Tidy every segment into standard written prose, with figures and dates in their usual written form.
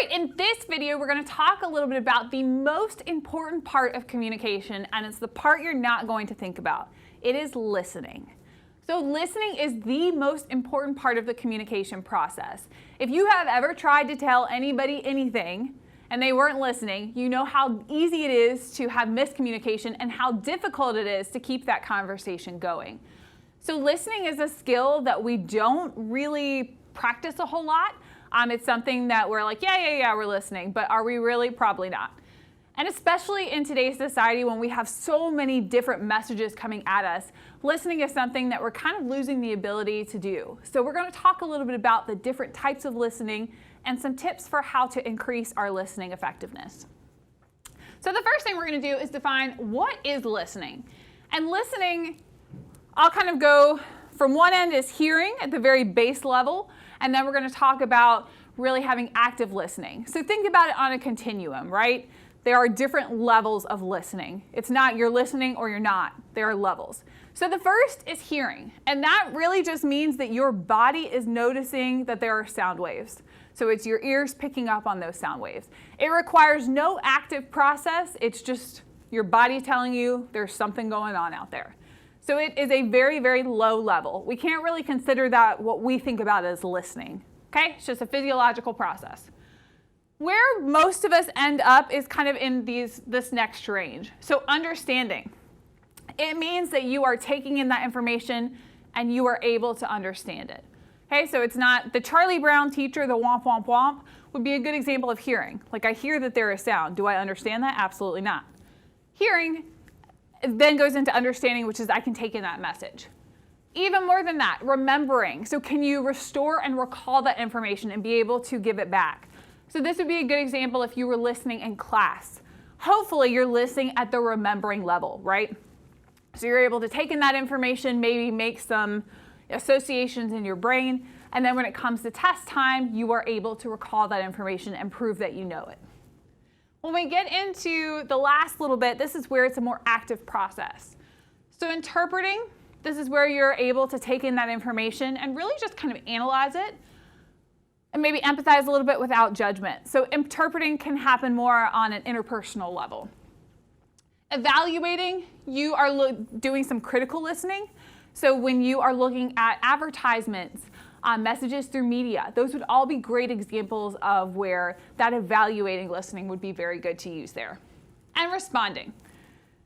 right, in this video, we're going to talk a little bit about the most important part of communication, and it's the part you're not going to think about. It is listening. So listening is the most important part of the communication process. If you have ever tried to tell anybody anything and they weren't listening, you know how easy it is to have miscommunication and how difficult it is to keep that conversation going. So listening is a skill that we don't really practice a whole lot. It's something that we're like, yeah, we're listening, but are we really? Probably not. And especially in today's society when we have so many different messages coming at us, listening is something that we're kind of losing the ability to do. So we're going to talk a little bit about the different types of listening and some tips for how to increase our listening effectiveness. So the first thing we're going to do is define what is listening. And listening, I'll kind of go from one end is hearing at the very base level, and then we're going to talk about really having active listening. So think about it on a continuum, right? There are different levels of listening. It's not you're listening or you're not. There are levels. So the first is hearing, and that really just means that your body is noticing that there are sound waves. So it's your ears picking up on those sound waves. It requires no active process. It's just your body telling you there's something going on out there. So it is a very, very low level. We can't really consider that what we think about as listening. Okay? It's just a physiological process. Where most of us end up is kind of in this next range. So understanding. It means that you are taking in that information and you are able to understand it. Okay, so it's not the Charlie Brown teacher, the womp, womp, womp, would be a good example of hearing. Like, I hear that there is sound. Do I understand that? Absolutely not. Hearing then goes into understanding, which is I can take in that message. Even more than that, remembering. So can you restore and recall that information and be able to give it back? So this would be a good example if you were listening in class. Hopefully you're listening at the remembering level, right? So you're able to take in that information, maybe make some associations in your brain, and then when it comes to test time, you are able to recall that information and prove that you know it. When we get into the last little bit, this is where it's a more active process. So interpreting, this is where you're able to take in that information and really just kind of analyze it and maybe empathize a little bit without judgment. So interpreting can happen more on an interpersonal level. Evaluating, you are doing some critical listening. So when you are looking at advertisements, messages through media, those would all be great examples of where that evaluating listening would be very good to use there. And responding.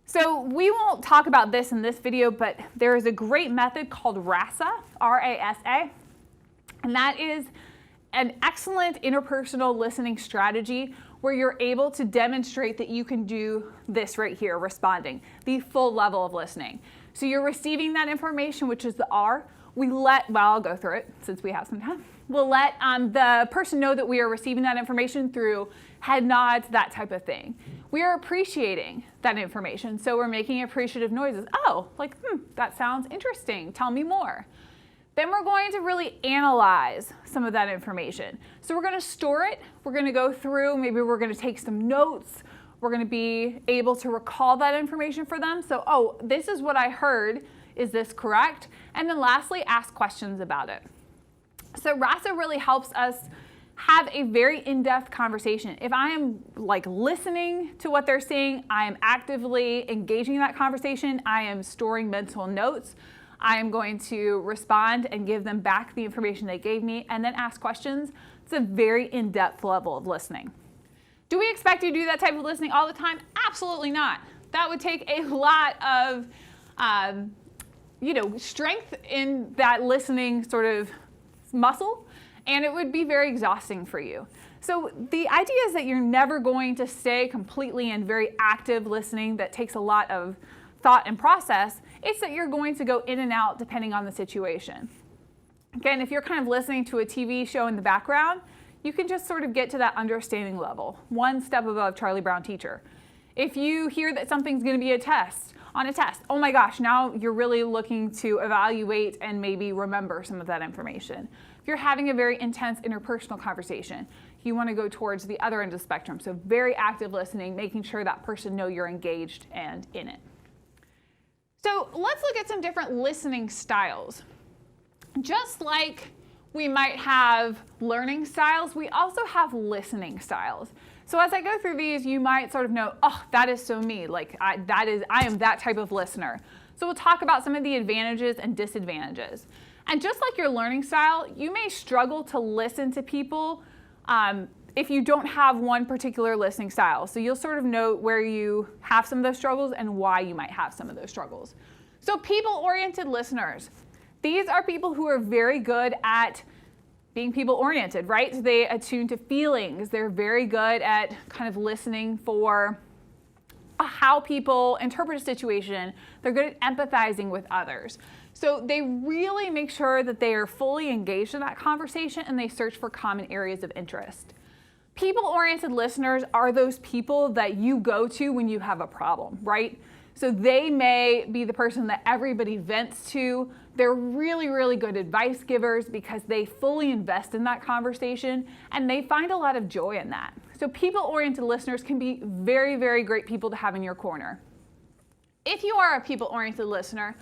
So we won't talk about this in this video, but there is a great method called RASA, R-A-S-A, and that is an excellent interpersonal listening strategy where you're able to demonstrate that you can do this right here, responding, the full level of listening. So you're receiving that information, which is the R. I'll go through it since we have some time. We'll let the person know that we are receiving that information through head nods, that type of thing. We are appreciating that information, so we're making appreciative noises. Oh, like, that sounds interesting. Tell me more. Then we're going to really analyze some of that information. So we're going to store it. We're going to go through. Maybe we're going to take some notes. We're going to be able to recall that information for them. So, oh, this is what I heard. Is this correct? And then lastly, ask questions about it. So RASA really helps us have a very in-depth conversation. If I am like listening to what they're saying, I am actively engaging in that conversation, I am storing mental notes, I am going to respond and give them back the information they gave me and then ask questions. It's a very in-depth level of listening. Do we expect you to do that type of listening all the time? Absolutely not. That would take a lot of strength in that listening sort of muscle, and it would be very exhausting for you. So the idea is that you're never going to stay completely in very active listening that takes a lot of thought and process. It's that you're going to go in and out depending on the situation. Again, if you're kind of listening to a TV show in the background, you can just sort of get to that understanding level, one step above Charlie Brown teacher. If you hear that something's going to be on a test, oh my gosh, now you're really looking to evaluate and maybe remember some of that information. If you're having a very intense interpersonal conversation, you want to go towards the other end of the spectrum. So very active listening, making sure that person knows you're engaged and in it. So let's look at some different listening styles. Just like We might have learning styles. We also have listening styles. So as I go through these, you might sort of know, oh, that is so me. Like I am that type of listener. So we'll talk about some of the advantages and disadvantages. And just like your learning style, you may struggle to listen to people if you don't have one particular listening style. So you'll sort of note where you have some of those struggles and why you might have some of those struggles. So people-oriented listeners. These are people who are very good at being people-oriented, right? So they attune to feelings. They're very good at kind of listening for how people interpret a situation. They're good at empathizing with others. So they really make sure that they are fully engaged in that conversation and they search for common areas of interest. People-oriented listeners are those people that you go to when you have a problem, right? So they may be the person that everybody vents to. They're really, really good advice givers because they fully invest in that conversation and they find a lot of joy in that. So people-oriented listeners can be very, very great people to have in your corner. If you are a people-oriented listener,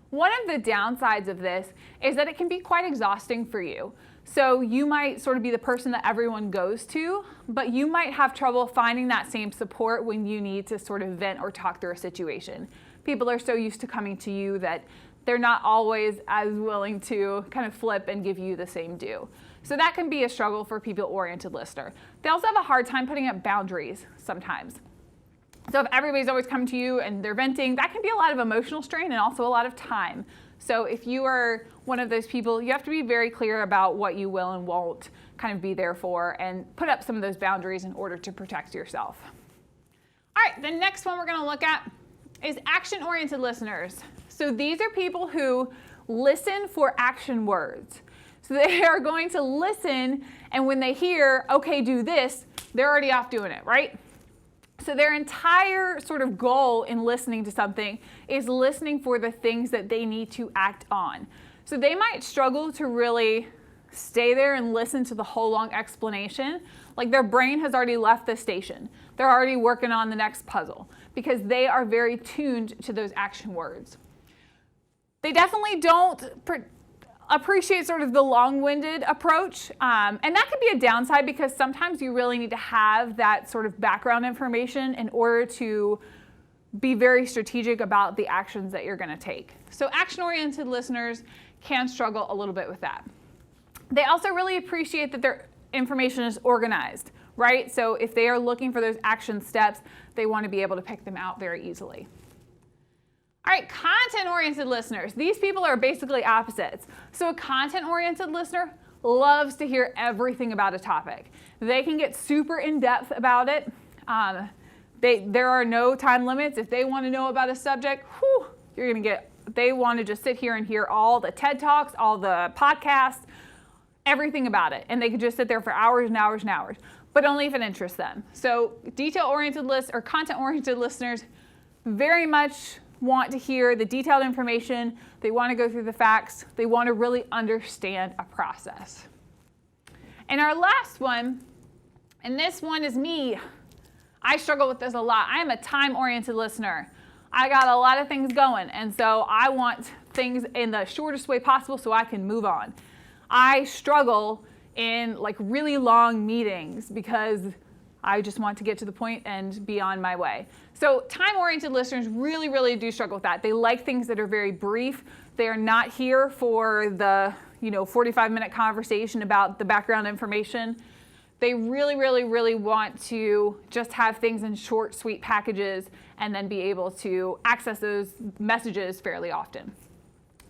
one of the downsides of this is that it can be quite exhausting for you. So you might sort of be the person that everyone goes to, but you might have trouble finding that same support when you need to sort of vent or talk through a situation. People are so used to coming to you that they're not always as willing to kind of flip and give you the same due. So that can be a struggle for a people-oriented listener. They also have a hard time putting up boundaries sometimes. So if everybody's always coming to you and they're venting, that can be a lot of emotional strain and also a lot of time. So if you are one of those people, you have to be very clear about what you will and won't kind of be there for and put up some of those boundaries in order to protect yourself. All right, the next one we're going to look at is action-oriented listeners. So these are people who listen for action words. So they are going to listen, and when they hear, okay, do this, they're already off doing it, right? So their entire sort of goal in listening to something is listening for the things that they need to act on. So they might struggle to really stay there and listen to the whole long explanation. Like their brain has already left the station. They're already working on the next puzzle because they are very tuned to those action words. They definitely don't appreciate sort of the long-winded approach. And that could be a downside because sometimes you really need to have that sort of background information in order to be very strategic about the actions that you're going to take. So action-oriented listeners can struggle a little bit with that. They also really appreciate that their information is organized, right? So if they are looking for those action steps, they want to be able to pick them out very easily. All right, content-oriented listeners. These people are basically opposites. So a content-oriented listener loves to hear everything about a topic. They can get super in-depth about it. There are no time limits. If they want to know about a subject, they want to just sit here and hear all the TED Talks, all the podcasts, everything about it. And they could just sit there for hours and hours and hours, but only if it interests them. So detail-oriented or content-oriented listeners very much want to hear the detailed information. They want to go through the facts. They want to really understand a process. And our last one, and this one is me. I struggle with this a lot. I am a time-oriented listener. I got a lot of things going, and so I want things in the shortest way possible so I can move on. I struggle in like really long meetings because I just want to get to the point and be on my way. So time-oriented listeners really, really do struggle with that. They like things that are very brief. They are not here for the 45-minute conversation about the background information. They really, really, really want to just have things in short, sweet packages and then be able to access those messages fairly often.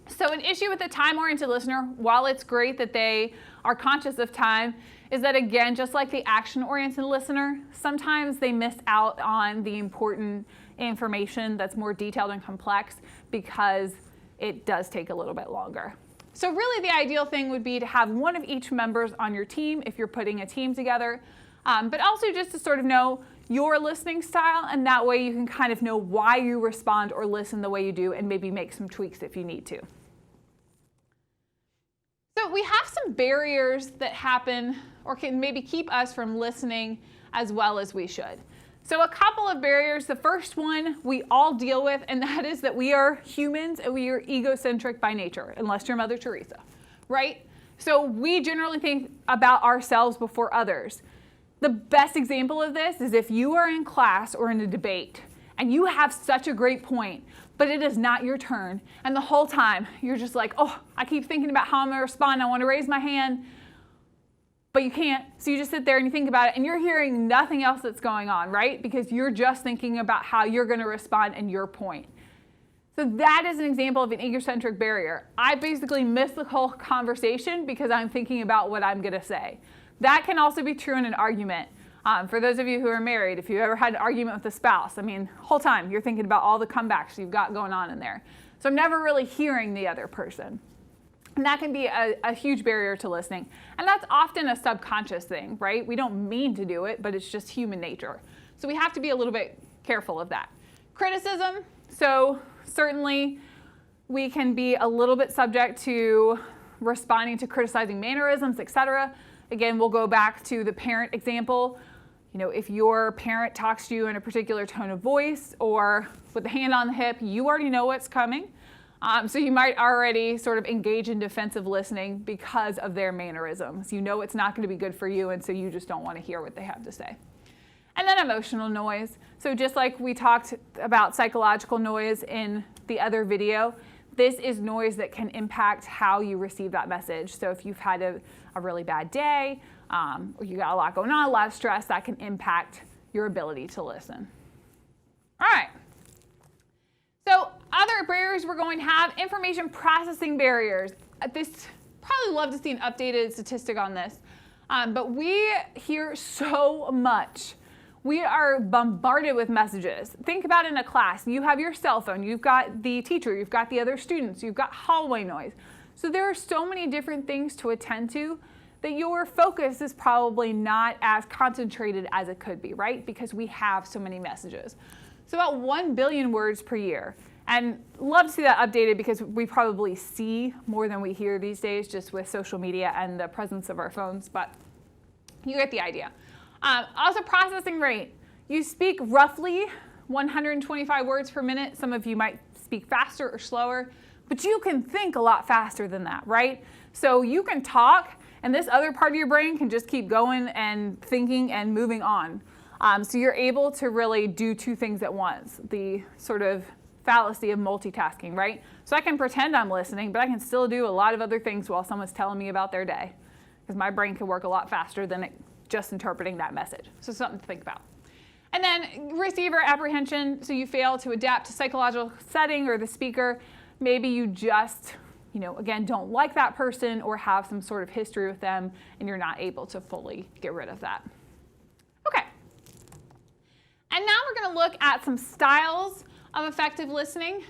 So an issue with the time-oriented listener, while it's great that they are conscious of time, is that again, just like the action-oriented listener, sometimes they miss out on the important information that's more detailed and complex because it does take a little bit longer. So really the ideal thing would be to have one of each members on your team if you're putting a team together, but also just to sort of know your listening style, and that way you can kind of know why you respond or listen the way you do and maybe make some tweaks if you need to. So we have some barriers that happen or can maybe keep us from listening as well as we should. So a couple of barriers. The first one we all deal with, and that is that we are humans and we are egocentric by nature, unless you're Mother Teresa, right? So we generally think about ourselves before others. The best example of this is if you are in class or in a debate and you have such a great point, but it is not your turn. And the whole time you're just like, oh, I keep thinking about how I'm gonna respond. I wanna raise my hand, but you can't. So you just sit there and you think about it and you're hearing nothing else that's going on, right? Because you're just thinking about how you're gonna respond and your point. So that is an example of an egocentric barrier. I basically miss the whole conversation because I'm thinking about what I'm gonna say. That can also be true in an argument. For those of you who are married, if you ever had an argument with a spouse, I mean, the whole time you're thinking about all the comebacks you've got going on in there. So I'm never really hearing the other person. And that can be a huge barrier to listening. And that's often a subconscious thing, right? We don't mean to do it, but it's just human nature. So we have to be a little bit careful of that. Criticism, so certainly we can be a little bit subject to responding to criticizing mannerisms, etc. Again, we'll go back to the parent example. You know, if your parent talks to you in a particular tone of voice or with the hand on the hip, you already know what's coming. So you might already sort of engage in defensive listening because of their mannerisms. You know it's not going to be good for you, and so you just don't want to hear what they have to say. And then emotional noise. So just like we talked about psychological noise in the other video, this is noise that can impact how you receive that message. So if you've had a really bad day, or you got a lot going on, a lot of stress, that can impact your ability to listen. All right. So other barriers we're going to have, information processing barriers. This, probably love to see an updated statistic on this, but we hear so much. We are bombarded with messages. Think about in a class, you have your cell phone, you've got the teacher, you've got the other students, you've got hallway noise. So there are so many different things to attend to that your focus is probably not as concentrated as it could be, right? Because we have so many messages. So about 1 billion words per year. And love to see that updated because we probably see more than we hear these days just with social media and the presence of our phones, but you get the idea. Also processing rate. You speak roughly 125 words per minute. Some of you might speak faster or slower, but you can think a lot faster than that, right? So you can talk and this other part of your brain can just keep going and thinking and moving on. So you're able to really do two things at once, the sort of fallacy of multitasking, right? So I can pretend I'm listening, but I can still do a lot of other things while someone's telling me about their day, because my brain can work a lot faster than just interpreting that message. So something to think about. And then receiver apprehension, so you fail to adapt to psychological setting or the speaker. Maybe you just, again, don't like that person or have some sort of history with them and you're not able to fully get rid of that. Okay. And now we're going to look at some styles of effective listening.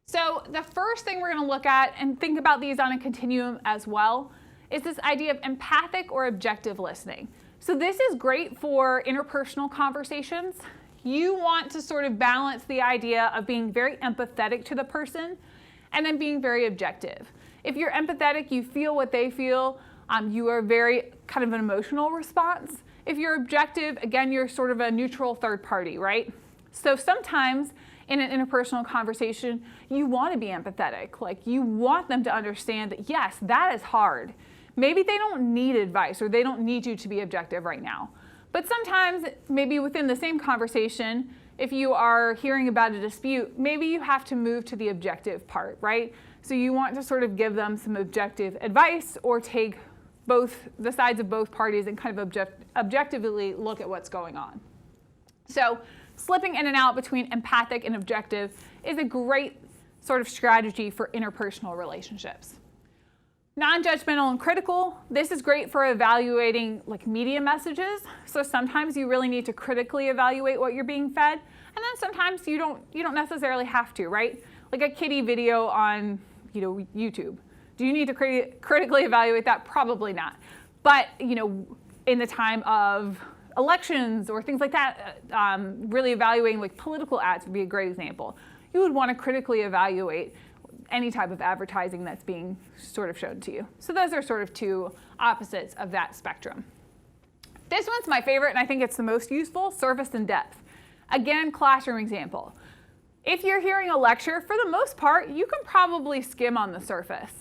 So the first thing we're going to look at, and think about these on a continuum as well, is this idea of empathic or objective listening. So this is great for interpersonal conversations. You want to sort of balance the idea of being very empathetic to the person and then being very objective. If you're empathetic, you feel what they feel. You are very kind of an emotional response. If you're objective, again, you're sort of a neutral third party, right? So sometimes in an interpersonal conversation, you want to be empathetic. Like you want them to understand that, yes, that is hard. Maybe they don't need advice or they don't need you to be objective right now. But sometimes, maybe within the same conversation, if you are hearing about a dispute, maybe you have to move to the objective part, right? So you want to sort of give them some objective advice or take both the sides of both parties and kind of objectively look at what's going on. So slipping in and out between empathic and objective is a great sort of strategy for interpersonal relationships. Non-judgmental and critical, this is great for evaluating like media messages. So sometimes you really need to critically evaluate what you're being fed, and then sometimes you don't necessarily have to, right? Like a kiddie video on YouTube. Do you need to critically evaluate that? Probably not. But in the time of elections or things like that, really evaluating like political ads would be a great example. You would want to critically evaluate any type of advertising that's being sort of shown to you. So those are sort of two opposites of that spectrum. This one's my favorite, and I think it's the most useful, surface and depth. Again, classroom example. If you're hearing a lecture, for the most part, you can probably skim on the surface.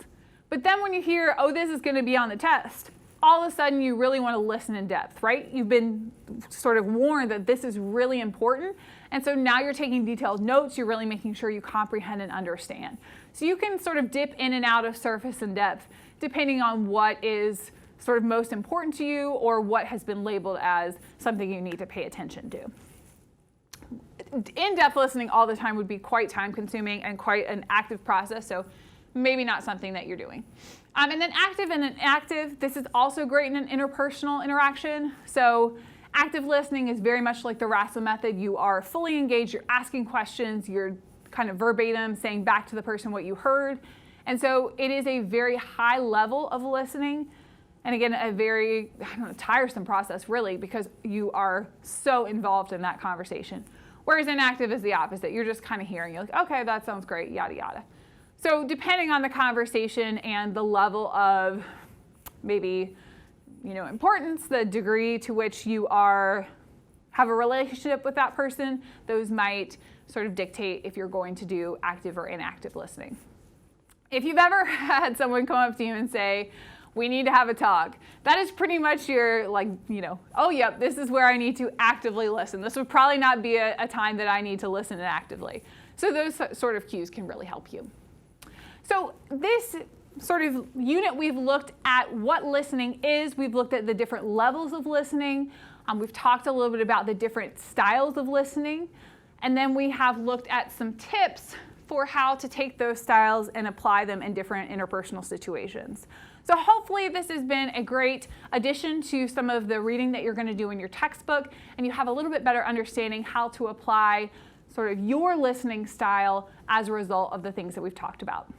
But then when you hear, oh, this is going to be on the test, all of a sudden you really want to listen in depth, right? You've been sort of warned that this is really important. And so now you're taking detailed notes. You're really making sure you comprehend and understand. So you can sort of dip in and out of surface and depth depending on what is sort of most important to you or what has been labeled as something you need to pay attention to. In-depth listening all the time would be quite time-consuming and quite an active process, so maybe not something that you're doing. And then active and inactive, this is also great in an interpersonal interaction. So active listening is very much like the RASL method. You are fully engaged, you're asking questions, you're kind of verbatim saying back to the person what you heard. And so it is a very high level of listening. And again, a very tiresome process, really, because you are so involved in that conversation. Whereas inactive is the opposite. You're just kind of hearing. You're like, okay, that sounds great, yada, yada. So depending on the conversation and the level of maybe, importance, the degree to which you have a relationship with that person, those might sort of dictate if you're going to do active or inactive listening. If you've ever had someone come up to you and say, we need to have a talk, that is pretty much your, oh, yep, this is where I need to actively listen. This would probably not be a time that I need to listen actively. So those sort of cues can really help you. So this sort of unit, we've looked at what listening is. We've looked at the different levels of listening. We've talked a little bit about the different styles of listening. And then we have looked at some tips for how to take those styles and apply them in different interpersonal situations. So hopefully this has been a great addition to some of the reading that you're going to do in your textbook, and you have a little bit better understanding how to apply sort of your listening style as a result of the things that we've talked about.